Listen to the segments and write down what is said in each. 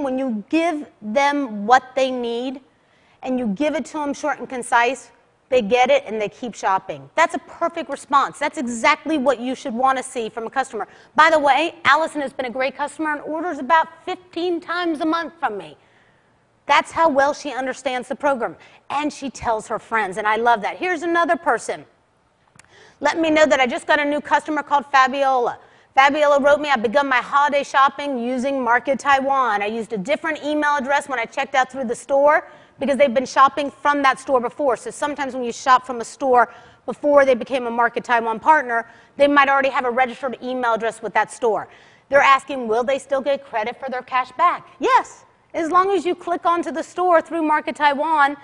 when you give them what they need and you give it to them short and concise, they get it and they keep shopping. That's a perfect response. That's exactly what you should want to see from a customer. By the way, Allison has been a great customer and orders about 15 times a month from me. That's how well she understands the program. And she tells her friends, and I love that. Here's another person. Let me know that I just got a new customer called Fabiola. Fabiola wrote me, I've begun my holiday shopping using Market Taiwan. I used a different email address when I checked out through the store because they've been shopping from that store before. So sometimes when you shop from a store before they became a Market Taiwan partner, they might already have a registered email address with that store. They're asking, will they still get credit for their cash back? Yes, as long as you click onto the store through Market Taiwan,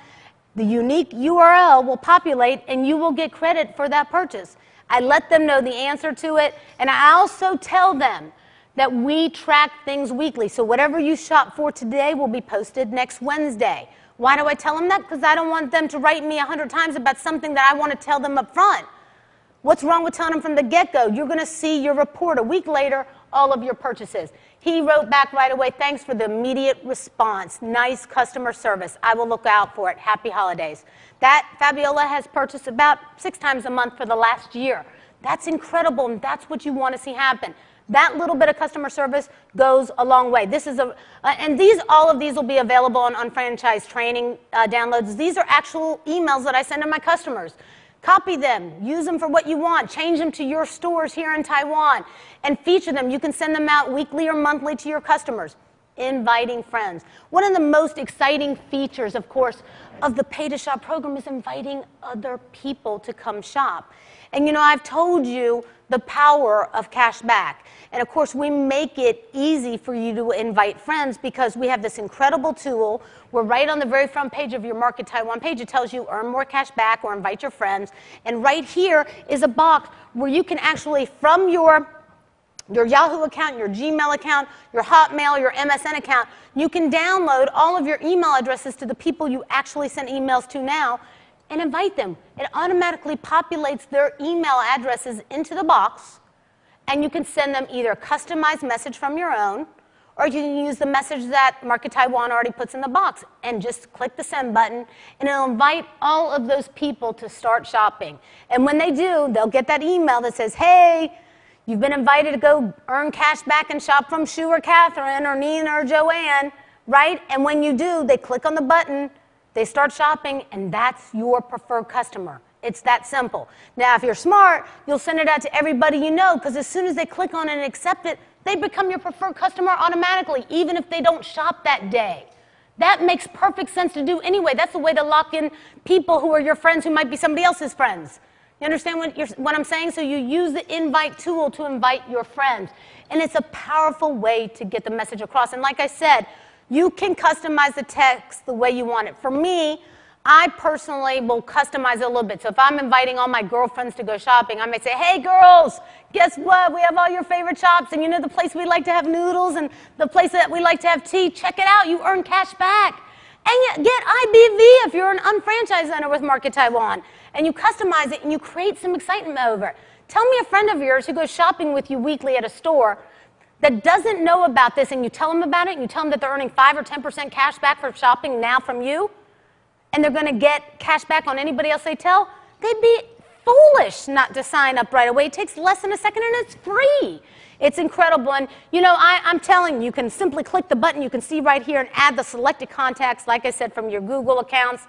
the unique URL will populate and you will get credit for that purchase. I let them know the answer to it, and I also tell them that we track things weekly. So whatever you shop for today will be posted next Wednesday. Why do I tell them that? Because I don't want them to write me 100 times about something that I want to tell them up front. What's wrong with telling them from the get-go? You're going to see your report a week later, all of your purchases. He wrote back right away, thanks for the immediate response. Nice customer service. I will look out for it. Happy holidays. That Fabiola has purchased about 6 times a month for the last year. That's incredible, and that's what you want to see happen. That little bit of customer service goes a long way. This is all of these will be available on unfranchised training downloads. These are actual emails that I send to my customers. Copy them, use them for what you want, change them to your stores here in Taiwan, and feature them. You can send them out weekly or monthly to your customers. Inviting friends. One of the most exciting features, of course, of the Pay to Shop program is inviting other people to come shop. And you know, I've told you the power of cash back. And of course, we make it easy for you to invite friends because we have this incredible tool. We're right on the very front page of your Market Taiwan page. It tells you earn more cash back or invite your friends. And right here is a box where you can actually, from your Yahoo account, your Gmail account, your Hotmail, your MSN account, you can download all of your email addresses to the people you actually send emails to now and invite them. It automatically populates their email addresses into the box, and you can send them either a customized message from your own, or you can use the message that Market Taiwan already puts in the box and just click the send button, and it'll invite all of those people to start shopping. And when they do, they'll get that email that says, hey, you've been invited to go earn cash back and shop from Sue or Catherine or Nina or Joanne, right? And when you do, they click on the button, they start shopping, and that's your preferred customer. It's that simple. Now, if you're smart, you'll send it out to everybody you know, because as soon as they click on it and accept it, they become your preferred customer automatically, even if they don't shop that day. That makes perfect sense to do anyway. That's the way to lock in people who are your friends who might be somebody else's friends. You understand what I'm saying? So you use the invite tool to invite your friends. And it's a powerful way to get the message across. And like I said, you can customize the text the way you want it. For me, I personally will customize it a little bit. So if I'm inviting all my girlfriends to go shopping, I may say, hey girls, guess what? We have all your favorite shops, and you know the place we like to have noodles and the place that we like to have tea. Check it out. You earn cash back. And you get IBV if you're an unfranchised owner with Market Taiwan. And you customize it and you create some excitement over it. Tell me a friend of yours who goes shopping with you weekly at a store that doesn't know about this, and you tell them about it, and you tell them that they're earning 5 or 10% cash back for shopping now from you, and they're going to get cash back on anybody else they tell, they'd be foolish not to sign up right away. It takes less than a second, and it's free. It's incredible. And, you know, I'm telling you, you can simply click the button. You can see right here and add the selected contacts, like I said, from your Google accounts.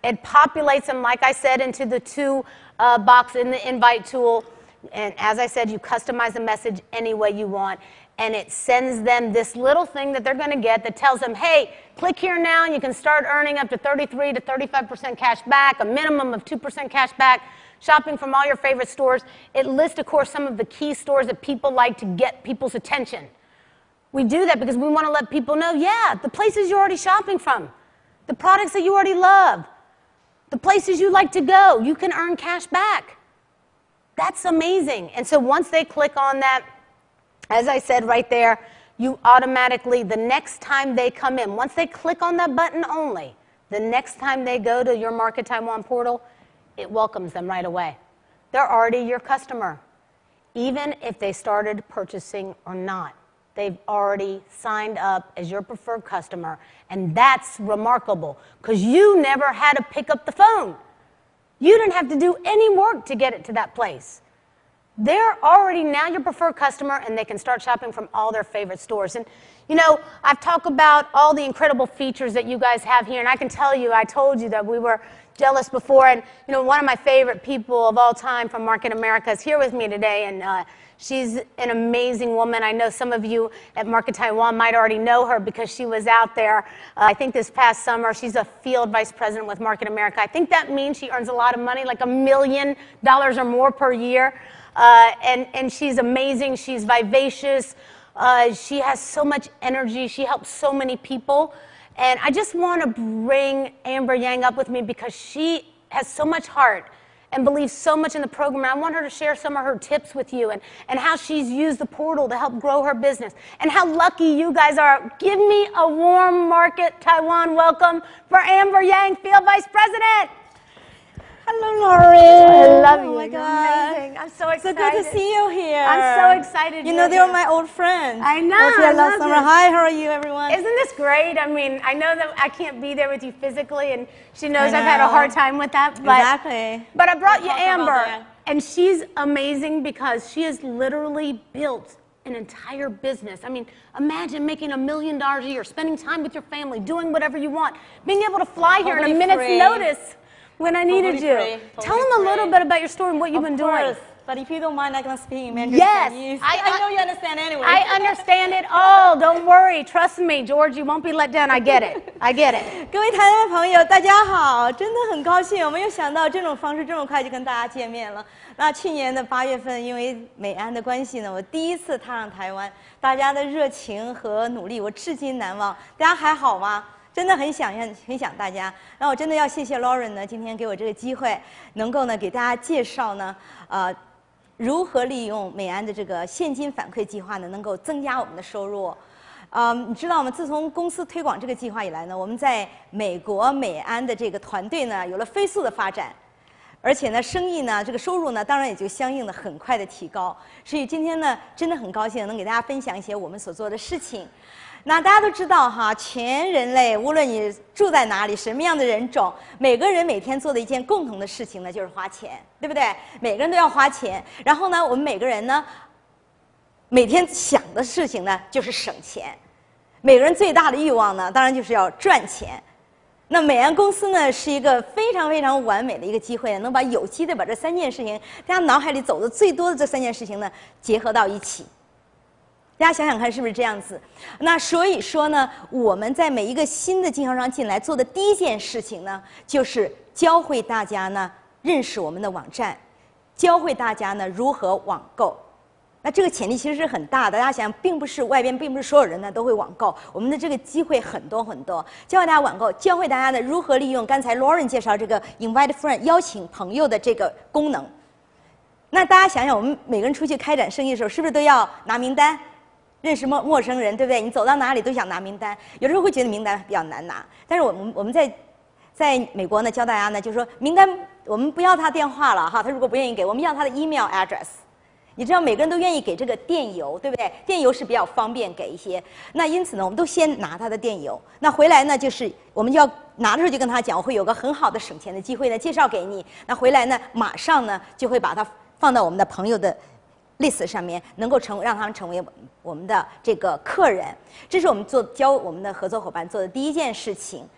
It populates them, like I said, into the two box in the invite tool. And as I said, you customize the message any way you want. And it sends them this little thing that they're going to get that tells them, hey, click here now and you can start earning up to 33 to 35% cash back, a minimum of 2% cash back, shopping from all your favorite stores. It lists, of course, some of the key stores that people like to get people's attention. We do that because we want to let people know, yeah, the places you're already shopping from, the products that you already love, the places you like to go, you can earn cash back. That's amazing. And so once they click on that, as I said right there, you automatically, the next time they come in, once they click on that button only, the next time they go to your Market Taiwan portal, it welcomes them right away. They're already your customer, even if they started purchasing or not. they've already signed up as your preferred customer. And that's remarkable because you never had to pick up the phone. You didn't have to do any work to get it to that place. They're already now your preferred customer, and they can start shopping from all their favorite stores. And, you know, I've talked about all the incredible features that you guys have here, and I can tell you, I told you that we were jealous before, and, you know, one of my favorite people of all time from Market America is here with me today, and she's an amazing woman. I know some of you at Market Taiwan might already know her because she was out there, I think this past summer. She's a field vice president with Market America. I think that means she earns a lot of money, like $1 million or more per year. And she's amazing. She's vivacious. She has so much energy. She helps so many people. And I just want to bring Amber Yang up with me because she has so much heart and believes so much in the program. I want her to share some of her tips with you and how she's used the portal to help grow her business and how lucky you guys are. Give me a warm Market Taiwan welcome for Amber Yang, Field Vice President. Hello, Lauren. I love you. Oh my You're God. amazing. I'm so excited. So good to see you here. I'm so excited. You know, they're my old friends. I know. I was here I last love summer. it. Hi, how are you, everyone? Isn't this great? I mean, I know that I can't be there with you physically, and she knows I've had a hard time with that. But, exactly. But I brought you We'll talk about Amber, that. and she's amazing because she has literally built an entire business. I mean, imagine making $1 million a year, spending time with your family, doing whatever you want, being able to fly here in a minute's notice when I needed you. Tell them a little bit about your story and what you've been doing. But if you don't mind, I'm going to speak in Mandarin. Yes. I know you understand anyway. I understand it all. Don't worry. Trust me, George, you won't be let down. I get it. I get it. 各位台湾的朋友，大家好，真的很高兴，我没有想到这种方式这么快就跟大家见面了。那去年的8月份，因为美安的关系呢，我第一次踏上台湾，大家的热情和努力，我至今难忘。大家还好吗？真的很想大家。那我真的要谢谢 Lauren 呢，今天给我这个机会，能够呢给大家介绍呢，如何利用美安的这个现金反馈计划呢，能够增加我们的收入。你知道吗？自从公司推广这个计划以来呢，我们在美国美安的这个团队呢，有了飞速的发展，而且呢，生意呢，这个收入呢，当然也就相应的很快的提高。所以今天呢，真的很高兴能给大家分享一些我们所做的事情。那大家都知道哈，全人类无论你住在哪里，什么样的人种，每个人每天做的一件共同的事情呢，就是花钱，对不对？每个人都要花钱。然后呢，我们每个人呢，每天想的事情呢，就是省钱。每个人最大的欲望呢，当然就是要赚钱。那美安公司呢，是一个非常非常完美的一个机会，能把有机的把这3件事情，大家脑海里走的最多的这3件事情呢，结合到一起。大家想想看，是不是这样子？那所以说呢，我们在每一个新的经销商进来做的第一件事情呢，就是教会大家呢认识我们的网站，教会大家呢如何网购。那这个潜力其实是很大的，大家想，并不是外边并不是所有人呢都会网购，我们的这个机会很多很多。教会大家网购，教会大家呢如何利用刚才 Lauren 介绍这个 Invite Friend 邀请朋友的这个功能。那大家想想，我们每个人出去开展生意的时候，是不是都要拿名单？认识陌生人，对不对？你走到哪里都想拿名单，有的时候会觉得名单比较难拿。但是我们在美国呢，教大家呢，就是说名单我们不要他电话了哈，他如果不愿意给，我们要他的 email address。你知道每个人都愿意给这个电邮，对不对？电邮是比较方便给一些。那因此呢，我们都先拿他的电邮。那回来呢，就是我们就要拿的时候就跟他讲，我会有个很好的省钱的机会呢，介绍给你。那回来呢，马上呢就会把它放到我们的朋友的list 上面，能够让他们成为我们的这个客人。这是我们教我们的合作伙伴做的第一件事情。